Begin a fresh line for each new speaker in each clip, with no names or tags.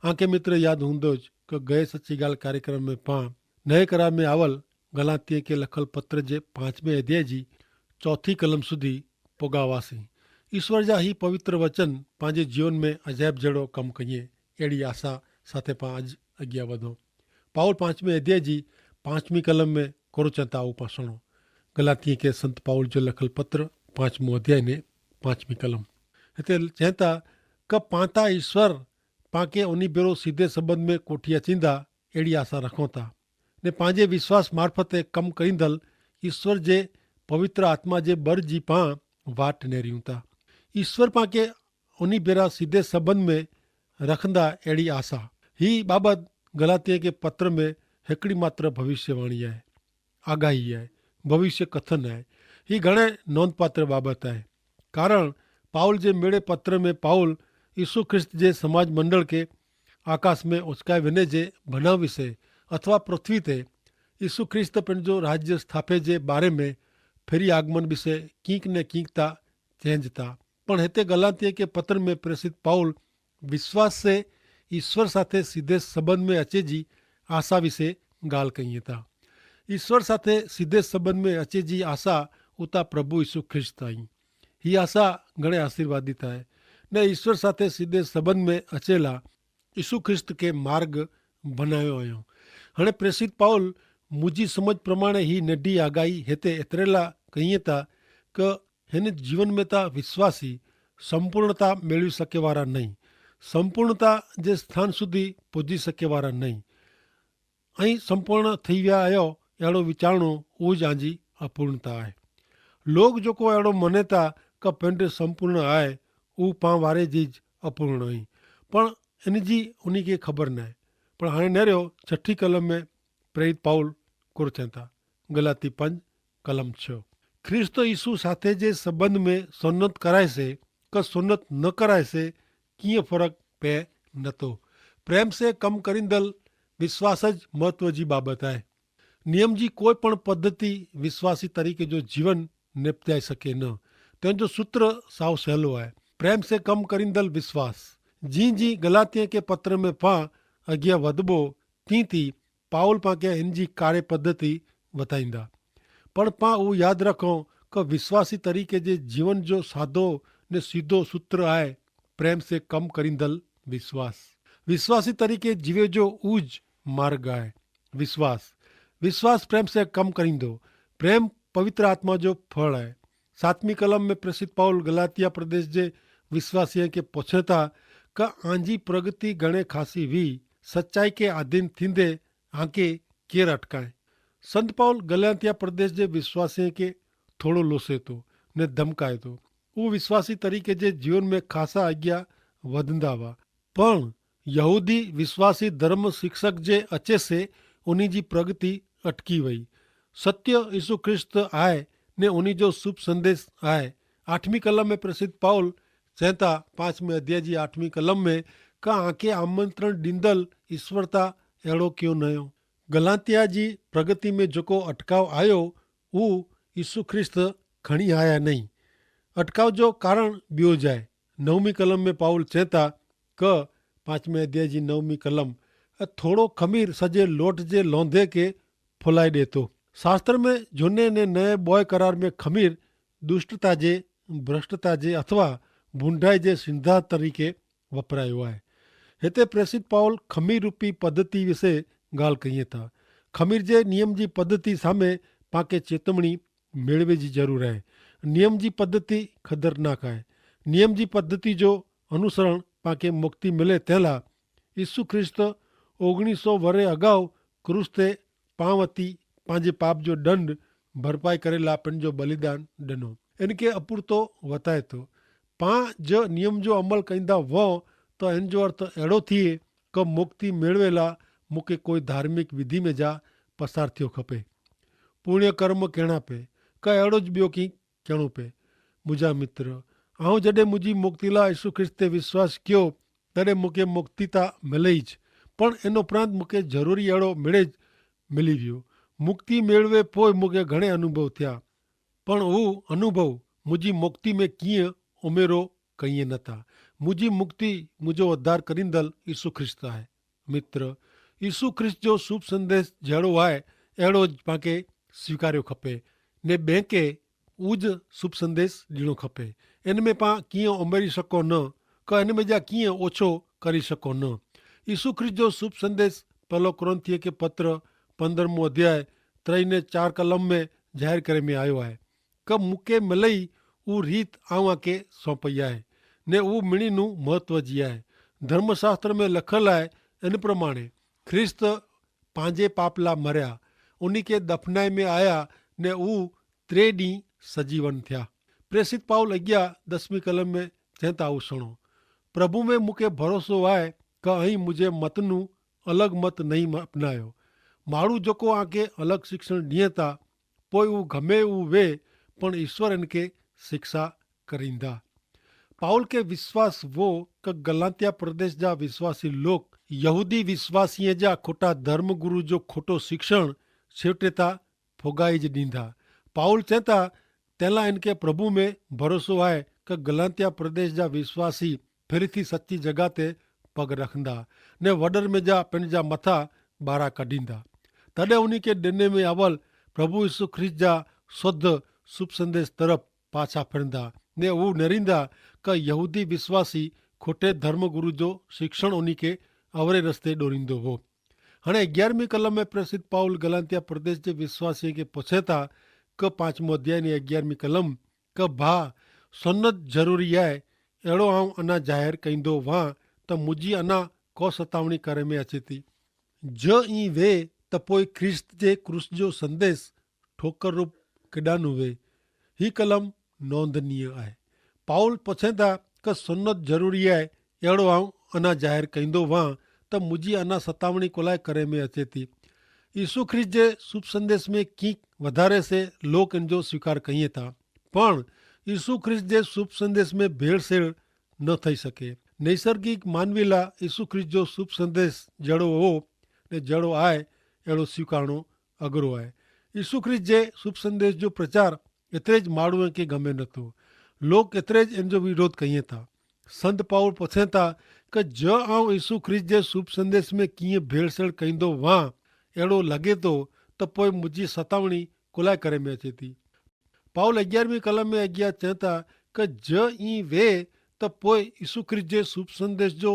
आंखे मित्र यादि हूंदो कि गए सची ॻाल्हि कार्यक्रम में पाण नए करार में आवल गलातीअ खे लखल पत्र जे 5वें अध्याय जी 4 कलम सुधी पोगा हुआसीं। ईश्वर जा ही पवित्र वचन पंहिंजे जीवन में अजायब जहिड़ो कमु कईं। अहिड़ी आशा साथे पाण अॼु अॻियां वधूं। पाउल 5वें अध्याय जी 5वीं कलम में कोरो चंता उहो पाण सुणो। गलातीअ खे संत पाउल जो लखल पत्र 5मो अध्याय ने 5वीं कलम हिते चवनि था कि पाता ईश्वर पाके उन भेरो सीधे संबंध में कोठी अचींदा अहिड़ी आशा रखूं था ने पंहिंजे विश्वास मार्फत कमु कईंदल ईश्वर जे पवित्र आत्मा जे बर जी पाण वाट नेरियूं था। ईश्वर पाके उन भेरा सीधे संबंध में रखंदा अहिड़ी आशा। ही बाबति गलातीअ के पत्र में हिकिड़ी मात्र भविष्यवाणी आहे, आगाही आहे, भविष्य कथन आहे। ही घणे नोंधपात्र बाबति आहे। कारण पाउल जे मेड़े पत्र में पाउल यीशु ख्रिस्त जे समाज मंडल के आकाश में उचकाए वञे जे बनाव विषय अथवा पृथ्वी ते यीशु ख्रिस्त पंहिंजो राज्य स्थापे जे बारे में फेरी आगमन विषय कींक ने कींक था चेंज था। पण हिते गलातीअ के पत्र में प्रेसित पाउल विश्वास से ईश्वर साथे सीधे संबंध में अचे जी आशा विषय ॻाल्हि कईं था। ईश्वर साथे सीधे संबंध में अचे जी आशा उता प्रभु यीशु ख्रिस्त आई। ही आशा घणे आशीर्वादित आहे ने ईश्वर साथे सीधे संबंध में अचेला यीशु ख्रिस्त के मार्ग बनायो आहियूं। हाणे प्रेसित पाउल मुंहिंजी समझ प्रमाणे ही नंढी आगाही हिते एतिरेला कईं था कि हिन जीवन में त विश्वासी संपूर्णता मेळवी सके वारा नहीं, संपूर्णता जे स्थान सुधी पुजी सके वारा नहीं ऐं संपूर्ण थी विया आहियो अहिड़ो वीचारणो उहो जी अपूर्णता आहे। लोग जेको अहिड़ो मञे था कि पिंड संपूर्ण आहे उहो पाण वारे जी अपूर्ण हुई, पण इन जी उन खे ख़बर न आहे। पर हाणे नेरियो 6 कलम में प्रेरित पाउल कुर चवनि था गलाती 5 कलम 6 ख्रिस्त यीशु साथे जे संबंध में सुन्नत कराए से कि सुन्नत न कराए से कीअं फ़र्क़ु पए नथो। प्रेम से कम करींदल विश्वास ज महत्व जी बाबत आहे। नियम जी कोई पण पद्धति विश्वासी तरीके जो जीवन निपटाए सके न। तंहिंजो सूत्र साव सहेलो आहे, प्रेम से कम करींदल विश्वास। जी जी गलातीअ के पत्र में पाण अॻियां वधबो तीं थी पाउल पाके हिन जी कार्य पद्धति बताईंदा। पण पाण उहो यादि रखूं कि विश्वासी तरीके जे जीवन जो सादो ने सीधो सूत्र आहे प्रेम से कम करींदल विश्वास। विश्वासी तरीके जीवे जो ऊज मार्ग आहे विश्वास। विश्वास प्रेम से कम करींदो। प्रेम पवित्र आत्मा जो फल आहे। 7वीं कलम में प्रसिद्ध पाउल गलातिया प्रदेश जे विश्वासी के पूछे था कि आंजी प्रगति घणे खासी हुई, सच्चाई के अधीन थींदे आंके केर अटकाए। संत पाउल गलातिया प्रदेश जे विश्वासी के थोड़ो लोसे तो ने धमकाए तो। वो विश्वासी तरीके जे जीवन में खासा अॻियां वधंदा हुआ, पण यहूदी विश्वासी धर्म शिक्षक जे अचे से उन्हीं जी प्रगति अटकी वई। सत्य यीशु ख्रिस्त आहे ने उन्हीं जो शुभ संदेश आहे। 8वीं कलम में प्रसिद्ध पाउल चवता 5वें अध्याय जी 8वीं कलम में का आंखे आमंत्रण ॾींदल ईश्वरता अहिड़ो क्यों न हो। गलातिया जी प्रगति में जेको अटकाव आयो उहो यीशु ख्रिस्त खणी आया नहीं। अटकाव जो कारण ॿियो जाए। 9वीं कलम में पाउल चवता कि 5वें अध्याय जी 9वीं कलम थोड़ो खमीर सॼे लोट जे लौंदे के फुलाए ॾे थो। शास्त्र में झूने ने नए बोए करार में खमीर दुष्टता जे, भ्रष्टता जे अथवा भूंडाई जे सिंधा तरीके वपरायो आहे। हिते प्रेसित पाउल खमीर रूपी पद्धति विषय ॻाल्हि कईं था। खमीर जे नियम जी पद्धति सामे पाके चेतवणी मेळवे जी ज़रूर आहे। नियम जी पद्धति ख़तरनाक आहे। नियम जी पद्धति जो अनुसरण पाके मुक्ति मिले तंहिंला यीशु ख्रिस्त 1900 वरे अगाऊ क्रूस ते पां वती पंहिंजे पाप जो दंड भरपाई करे ला पंहिंजो बलिदान ॾिनो। इनके अपूरतो वताए थो। पां जो नियम जो अमल कंदा वो तो इन जो अर्थ अहिड़ो थिए कि मुक्ति मेळवे ला मूंखे कोई धार्मिक विधि में जा पसार थियो खपे, पुण्य कर्म कहिड़ा पे का अहिड़ो ज ॿियो की कहिड़ो पे। मुंहिंजा मित्र, ऐं जॾहिं मुंहिंजी मुक्ति लाइ यीशु ख्रिस्त ते विश्वास कयो तॾहिं मूंखे मुक्ति त मिले ई, पण इन उपरांत मूंखे ज़रूरी अहिड़ो मिली वियो। मुक्ति मेळवे पोइ मूंखे घणे अनुभव थिया, पण उहो अनुभव मुंहिंजी मुक्ति में कीअं उमेरो कईं नथा। मुझी मुक्ति मुझो उद्धार करींदल यीशु ख्रिस्त है। मित्र, यीशु ख्रिस्त जो शुभ संदेश जहिड़ो आहे अहिड़ो ज पाणखे स्वीकारियो खपे ने ॿिए खे उहो ज शुभ संदेश ॾियणो खपे। इन में पाण कीअं उमेरी सघूं न का इन में जा कीअं ओछो કરી શકો ન। ઈસુ ખ્રિસ્ત जो शुभ संदेश पहलो कुरिन्थियों के पत्र 15 अध्याय 3 ने 4 कलम में जाहिर करे में आयो है कि मूंखे मिलई वो रीत आवां के सौंपई है ने वो मिणीनु महत्व जी है। धर्मशास्त्र में लखल है इन प्रमाणे ख्रिस्त पंहिंजे पाप ला मरिया, उन्हीं के दफनाए में आया ने वो 3 ॾींहं सजीवन थिया। प्रेसित पाउल 11 कलम में चवंदा आहियो सुणो, प्रभु में मूंखे भरोसो आहे कि अहीं मुंहिंजे मतनु अलॻि मत नहीं अपनायो। माण्हू जेको आके अलॻि शिक्षण ॾिए था पोइ हू गमे हू वे पण ईश्वर इनके शिक्षा करींदा। पाउल के विश्वास वो कि गलातिया प्रदेश जा विश्वासी लोग यहूदी विश्वासीअ जा खोटा धर्म गुरु जो खोटो शिक्षण छेवटे था फुगाई ज ॾींदा। पाउल चवंदा तंहिंला इनके प्रभु में भरोसो आहे कि गलातिया प्रदेश जा विश्वासी फिर थी सच्ची जगह ते पग रखंदा ने वडर में जा पंहिंजा मथा ॿाहिरां कढींदा। तॾहिं उन्हीं के ॾिने में अवल प्रभु यीशु ख्रिस्त जा शुद्ध शुभ संदेश तरफ़ पाछा फिरंदा ने हू नरींदा कि यहूदी विश्वासी खोटे धर्म गुरु जो शिक्षण उन्हीं के अवरे रस्ते ॾोरींदो हो। हाणे 11वीं कलम में प्रसिद्ध पाउल गलातिया प्रदेश जे विश्वासी के पूछे था कि 5 अध्याय ने 11वीं कलम कि भाउ सुन्नत ज़रूरी आहे, अहिड़ो आऊं अञा ज़ाहिर कंदो वां त मुंहिंजी अञा को सतावणी करे में अचे थी। ज ई वे त पोइ ख्रिस्त जे क्रूस जो संदेश ठोकर रूप किडानु वे। ही कलम नोंदनीय आहे। पाउल पुछे था कि सुन्नत ज़रूरी आहे, अहिड़ो आऊं अञा ज़ाहिर कंदो वां त मुंहिंजी अञा सतावणी कोलाए करे में अचे थी। यीशु ख्रिस्त जे शुभ संदेश में की वधारे से लोग इन जो स्वीकार कईं था पण यीशु ख्रिस्त जे शुभ संदेश में भेड़सेड़ न थी सके। नैसर्गिक मानवी ला यीशु ख्रिस्त जो शुभ संदेश जड़ो हो ने जड़ो आए अहिड़ो स्वीकारणो अगरो आहे। यीशु ख्रिस्त जे शुभ संदेश जो प्रचार एतिरे ज माण्हूअ खे गमे नथो। लोग एतिरे ज इन जो विरोध कईं था। संत पाउल पुछे था कि ज आऊं यीशु ख्रिस्त जे शुभ संदेश में कीअं भेड़सेड़ कंदो वां अहिड़ो लॻे थो त पोइ मुंहिंजी सतावणी कुलाए करे में अचे थी। पाउल 11वीं कलम में अॻियां चवनि था कि ज ई वे त पोइ यीशु ख्रिस्त जे शुभ संदेश जो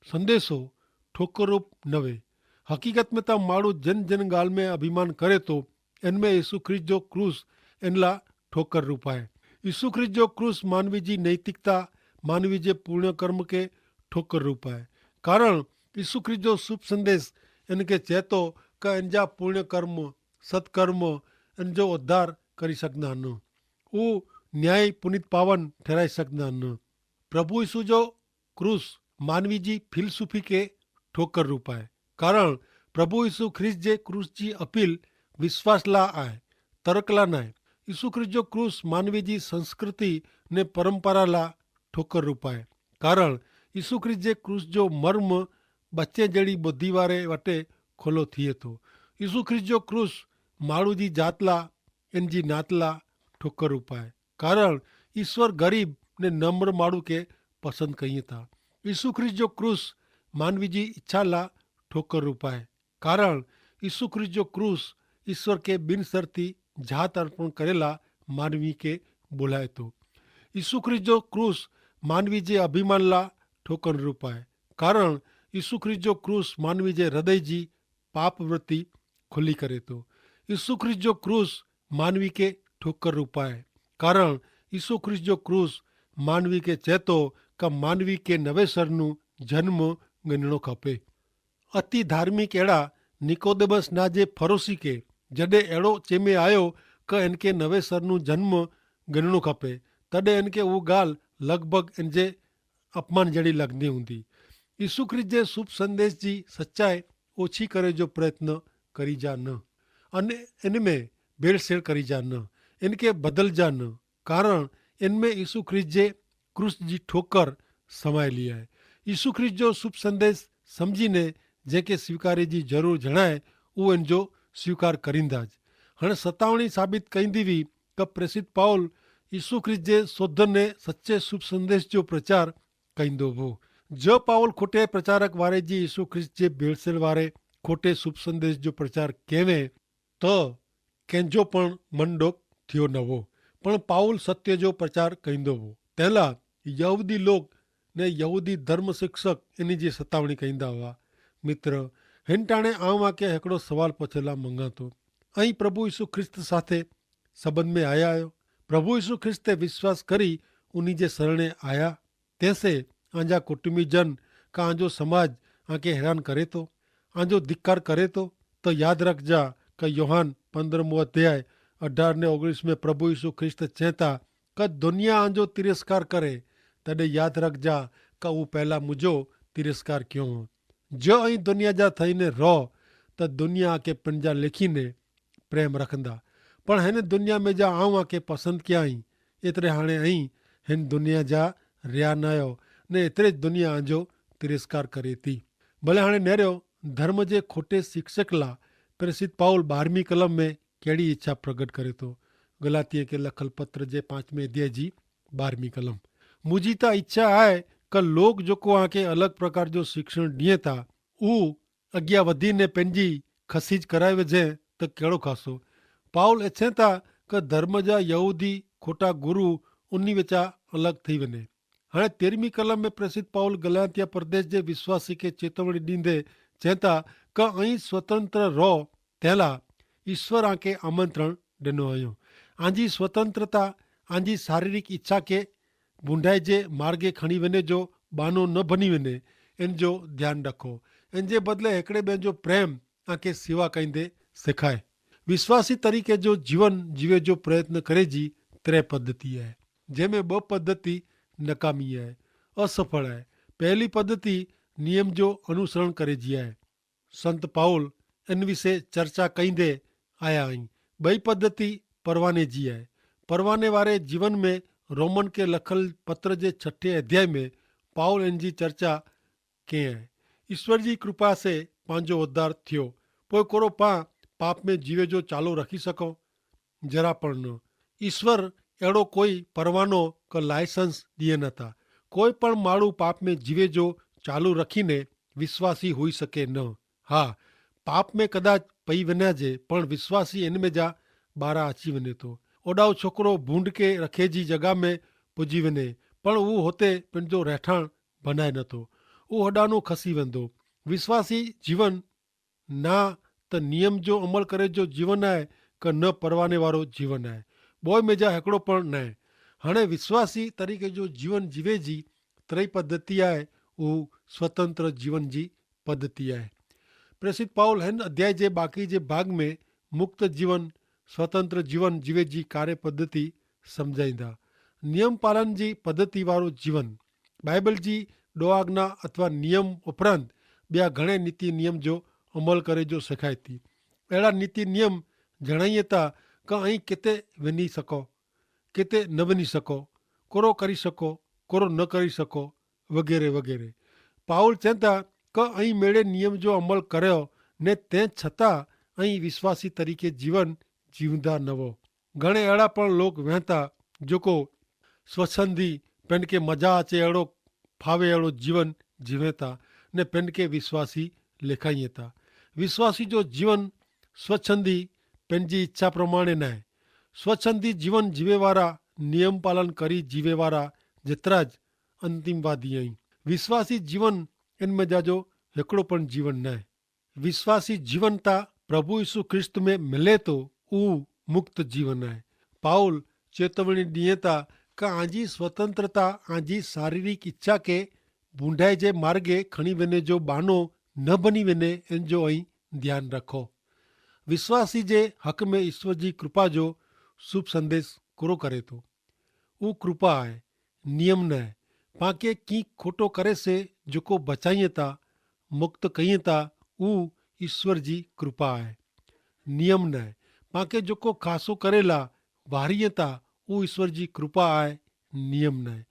संदेशो ठोकर रूप न वे। हक़ीक़त में त माण्हू जिन जिन ॻाल्हि में अभिमान करे थो इन में यीशु ख्रिस्त जो क्रूस इन लाइ ठोकर रूप आहे। यीशु ख्रिस्त जो क्रूस मानवी जी नैतिकता मानवी जे पूर्ण कर्म के ठोकर रूप आहे। कारण यीशु ख्रिस्त जो शुभ संदेश इनके चए थो कि इन जा पूर्ण कर्म सत्कर्म इन जो उद्धार करी सघंदा आहिनि, उहो न्याय पुनित पावन ठहिराए सघंदा आहिनि। प्रभु यीशु जो क्रूस मानवी जी फिलसुफी के ठोकर रूप आहे। कारण प्रभु यीशु ख्रिस्त जे क्रूस जी अपील विश्वास ला आहे, तर्क ला न आहे। यीशु ख्रिस्त जो क्रूस मानवी जी संस्कृति ने परंपरा ला ठोकर रूप आहे। कारण यीशु ख्रिस्त जे क्रूस जो मर्म बच्चे जहिड़ी बुद्धि वारे वटे खुलो थिए थो। यीशु ख्रिस्त जो क्रूस माण्हू जी जात ला इन जी नात ला ठोकर रूप आहे। कारण ईश्वर गरीब ने नम्र माण्हू के पसंद कईं था। यीशु ख्रिस्त जो क्रूस मानवी जी इच्छा ला ठोकर रूप आहे। कारण यीशु ख्रिस्त जो क्रूस ईश्वर के बिन शर्ती जात अर्पण करेला मानवी के बोलाए थो। यीशु ख्रिस्त जो क्रूस मानवी जे अभिमान ला ठोकर रूप आहे। कारण यीशु ख्रिस्त जो क्रूस मानवी जे हृदय जी पाप वृत्ति खुली करे थो। यीशु ख्रिस्त जो क्रूस मानवी के ठोकर रूप आहे। कारण यीशु ख्रिस्त जो क्रूस मानवी के चए थो कि मानवी के नवेसरनु जन्म ॻणिणो खपे। अति धार्मिक अहिड़ा निकोदेमस ना जे फरोसी के जॾहिं अहिड़ो चेमे आयो कि इनके नवेसरनु जन्म ॻणिणो खपे तॾहिं इनके उहा ॻाल्हि लॻभॻि इन जे अपमान जहिड़ी लॻंदी हूंदी। यीशु ख्रिस्त जे शुभ संदेश जी सचाई ओछी करे जो प्रयत्न करी जा न, अने इन में भेड़सेड़ करी जा न, इनके बदल जा न। कारण इनमें यीशु ख्रिस्त जे क्रूस जी ठोकर समायली आहे। यीशु ख्रिस्त जो शुभ संदेश समझीने जंहिंखे स्वीकारे जी ज़रूरु जणाए उहो इन जो स्वीकार करींदा। हाणे सतावणी साबित कंदी हुई कि प्रसिद्ध पाउल यीशु ख्रिस्त जे शुद्ध ने सचे शुभ संदेश जो प्रचार कंदो हो। जो पाउल खोटे प्रचारक वारे जी यीशु ख्रिस्त जे भेड़सेल वारे खोटे शुभ संदेश जो प्रचार कवे तो कंहिंजो पण मन डोक थियो न हो, पण पाउल सत्य जो प्रचार कंदो हो। तेला यहूदी लोग ने यहूदी धर्म शिक्षक इन जी सतावणी कंदा हुआ। मित्र, हिन टाणे आऊं आके हिकिड़ो सवाल पूछला मंगा थो, ऐं प्रभु यीशु ख्रिस्त साथे संबंध में आया आहियो? प्रभु यीशु ख्रिस्त ते विश्वास करी उन्हीं जे शरणे आया? तैसे आंजा कुटुंबी जन का आंजो समाज आके हैरान करे तो, आंजो धिक्कार करे तो याद रखजा कि योहान 15 अध्याय 18 ने 19 में प्रभु यीशु ख्रिस्त चेता कि दुनिया आंजो तिरस्कार करे तॾहिं याद रखजा कि वो पहला मुझो तिरस्कार क्यों हो। जो ऐं दुनिया जा थईने रहो त दुनिया आके पंहिंजा लिखीने प्रेम रखंदा, पण हिन दुनिया में जा आऊं आके पसंदि कया आहीं एतिरे हाणे ऐं हिन दुनिया जा रिया न आहियो ने एतिरे दुनिया आंजो तिरस्कार करे थी। भले हाणे नेरियो धर्म जे खोटे शिक्षक ला प्रेसित पाउल 12वीं कलम में कहिड़ी इच्छा प्रकट करे थो। गलातीअ खे लखल पत्र जे 5वें अध्याय जी 12वीं कलम। मुंहिंजी त इच्छा आहे कि लोग जेको आके अलॻि प्रकार जो शिक्षण ॾिए था उहो अॻियां वधीने पंहिंजी खसीज कराए विझे त कहिड़ो ख़ासो। पाउल इच्छे था कि धर्म जा यहूदी खोटा गुरु उन्ही विचा अलॻि थी वञे। हाणे 13वीं कलम में प्रसिद्ध पाउल गलातिया प्रदेश जे विश्वासी खे चेतवणी ॾींदे चए था कि ऐं स्वतंत्र रहो तंहिंला ईश्वर आके आमंत्रण ॾिनो हुयो। आंजी स्वतंत्रता आंजी शारीरिक इच्छा खे बूंढाई जे मार्गे खणी वञे जो बहानो न बनी वञे, इन जो ध्यानु रखो। इन जे बदिले हिकिड़े ॿिए जो प्रेम आके सेवा कंदे सिखाए। विश्वासी तरीक़े जो जीवन जीवे जो प्रयत्न करे जी 3 पद्धति आहे, जंहिंमें 2 पद्धति नकामी आहे, असफल आहे। पहली पद्धति नियम जो अनुसरण करे जी आहे। संत पाउल इन विषय चर्चा कंदे आया आहिनि। ॿई पद्धति परवाने जी आहे। परवाने वारे जीवन में रोमन के लखल पत्र जे 6 अध्याय में पाउल इन जी चर्चा कई आहे। ईश्वर जी कृपा से पंहिंजो उद्धार थियो, पोइ कोरो पाप में जीवे जो चालू रखी सको? जरा पण न। ईश्वर अहिड़ो कोई परवानो का लाइसेंस ॾिए नथा। कोई पण माण्हू पाप में जीवे जो चालू रखीने विश्वासी हुई सके न। हा, पाप में कदाच पई वञिजे पण विश्वासी इन में जा ॿाहिरां अची वञे थो। ओॾाओ छोकिरो भूंड के रखे जी जॻह में पुॼी वञे पण उहो हुते पंहिंजो रहठाण बनाए नथो, उहो होॾानो खसी वेंदो। विश्वासी जीवन ना त नियम जो अमल करे जो जीवन आहे कि न परवाने वारो जीवन आहे। ॿोए में जा हिकिड़ो पण न आहे। हाणे विश्वासी तरीक़े जो जीवन जीवे जी 3 पद्धति आहे, उहो स्वतंत्र जीवन जी पद्धति आहे। प्रसिद्ध पाउल हिन अध्याय जे बाक़ी जे भाग में मुक्त जीवन स्वतंत्र जीवन जीवे जी कार्य पद्धति सम्झाईंदा। नियम पालन जी पद्धति वारो जीवन बाइबल जी ॾोआज्ञा अथवा नियम उपरांत ॿिया घणे नीति नियम जो अमल करे जो सिखाए थी। अहिड़ा नीति नियम जणाइए था कि ऐं किथे वञी सको, किथे न वञी सको, कोरो करी सको, कोरो न करी सको, वग़ैरह वग़ैरह। पाउल चवनि था कि ऐं मेड़े नियम जो अमल करियो ने तंहिं छतां ऐं विश्वासी तरीक़े जीवन जीवंदा न हो। घणे अहिड़ा पण लोग वहनि था जेको स्वच्छंदी पिन खे मज़ा अचे अहिड़ो फावे अहिड़ो जीवन जीवे था ने पिन खे विश्वासी लिखाइए था। विश्वासी जो जीवन स्वच्छंदी पंहिंजी इच्छा प्रमाणे न आहे। स्वच्छंदी जीवन जीवे वारा नियम पालन करी जीवे वारा जेतिरा ज अंतिमवादी आहिनि। विश्वासी जीवन इन में जा जो हिकिड़ो पण जीवन न आहे। विश्वासी जीवन ता प्रभु यीशु ख्रिस्त में मिले तो उहो मुक्त जीवन आहे। पाउल चेतवणी ॾिए था कि आंजी स्वतंत्रता आंजी शारीरिक इच्छा के बूंढाई जे मार्गे खणी वञे जो बहानो न बनी वञे, इन जो ऐं ध्यानु रखो। विश्वासी जे हक़ में ईश्वर जी कृपा जो शुभ संदेश पूरो करे थो। उहो कृपा आहे, नियम न आहे। पाके की खोटो करे से जेको बचाइए था, मुक्त कईए था, उहो ईश्वर जी कृपा आहे, नियम न आहे। पाके जेको ख़ासो करेला वारीअ था, उहो ईश्वर जी कृपा आहे, नियम न आहे।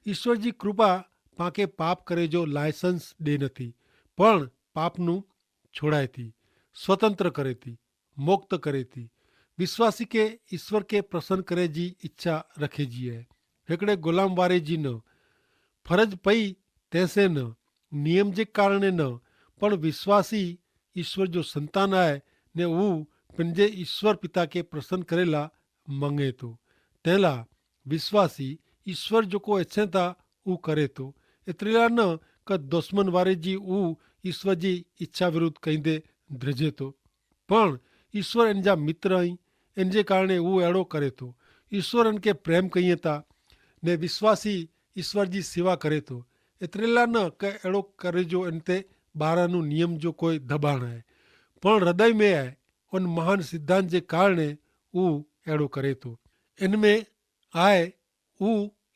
ईश्वर जी कृपा पाके पाप करे जो लाइसेंस ॾे नथी, पण पाप नू छोड़ाए थी, स्वतंत्र करे थी, मुक्त करे थी। विश्वासी के ईश्वर के प्रसन्न करे जी इच्छा रखे जी आहे, हिकिड़े गुलाम वारे जी न। फरज पई तैसे न, नियम जे कारणे न, पण विश्वासी ईश्वर जो संतान आहे ने हू पंहिंजे ईश्वर पिता खे प्रसन्न करेला मंगे थो। तंहिं लाइ विश्वासी ईश्वर जेको इच्छे था हू करे थो। एतिरे लाइ न क दुश्मन वारे जी हू ईश्वर जी इच्छा विरुद्ध कंदे ड्रिजे थो, पण ईश्वर इन जा मित्र आहिनि, इन जे कारणे हू अहिड़ो करे थो। ईश्वर इन खे प्रेम कईं था ने विश्वासी ईश्वर जी सेवा करे थो। एतिरे लाइ न क अहिड़ो करे जो इन ते ॿारनि नियम जो कोई दबाण आहे, पण हृदय में आहे उन महान सिद्धांत जे कारणे हू अहिड़ो करे थो। इन में आहे हू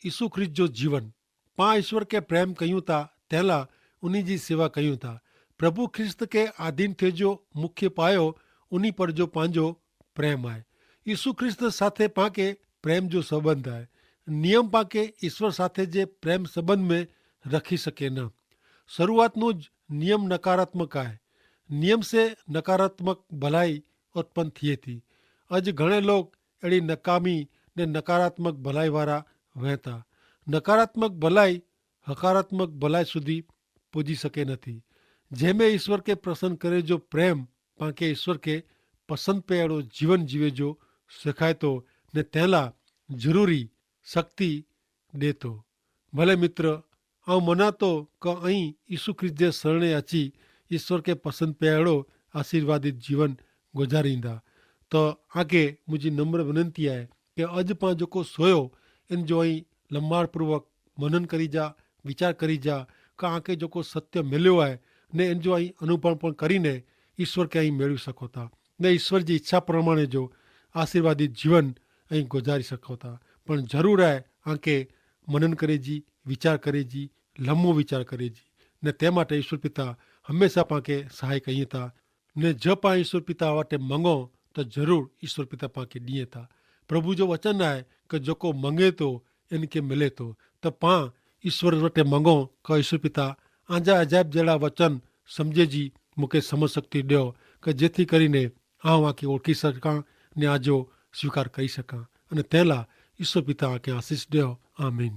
यीशु ख्रिस्त जो जीवन। पाण ईश्वर खे प्रेम कयूं था, तंहिं लाइ उन जी सेवा कयूं था। प्रभु ख्रिस्त खे आधीन थिए जो मुख्य पायो उन पर जो पंहिंजो प्रेम आहे। यीशु ख्रिस्त साथे पाण खे प्रेम जो संबंध आहे। नियम पाण खे ईश्वर साथे जे प्रेम संबंध में रखी सके न। શરૂઆતનું જ નિયમ નકારાત્મક आहे। નિયમ से નકારાત્મક ભલાઈ ઉત્પન્ન थिए थी। अॼु घणे लोग अहिड़ी नकामी ने नकारात्मक भलाई वारा वहता। नकारात्मक भलाई हकारात्मक भलाई સુધી पुॼी सघे नथी। जंहिंमें ईश्वर खे प्रसन्न करे जो प्रेम पाण खे ईश्वर खे पसंदि पे अहिड़ो जीवन जीवे जो सेखारे थो ने तंहिं लाइ ज़रूरी शक्ति ॾिए थो। भले मित्र ऐं मञा थो क ऐं यीशु ख्रिस्त जे शरणे अची ईश्वर खे पसंदि पे अहिड़ो आशीर्वादित जीवन गुज़ारींदा। त आगे मुंहिंजी नम्र विनंती आहे कि अॼु पाण जेको सोयो इन जो ऐं लंबाणपूर्वक मनन करी जा, वीचार करी जा का आके जेको सत्य मिलियो आहे ने इन जो ऐं अनुपण કરીને ईश्वर खे ऐं मेળવી सघो था ने ईश्वर जी इच्छा प्रमाणे जो आशीर्वादित जीवन ऐं गुज़ारी सघो था। पण ज़रूरु आहे आके मनन करे जी, वीचार करे जी, लंबो वीचार करे जी ने તે માટે ઈશ્વર પિતા હંમેશા પાણ खे સહાય કહીએ था ने जो पाण ईश्वर पिता वटि मंगो त ज़रूरु ईश्वर पिता पाण खे ॾिए था। प्रभु जो वचन आहे कि जेको मंगे थो इनखे मिले थो। त पाण ईश्वर वटि मंगो क ईश्वर पिता आंजा अजाइब जहिड़ा वचन सम्झे जी मूंखे समझ शक्ति ॾियो कि જેથી કરીને આઉં આके ઓળખી સઘां ને આજો સ્વીકાર કરી સઘां। અને તंहिं लाइ ईश्वर पिता आके आशीष ॾियो। आमीन।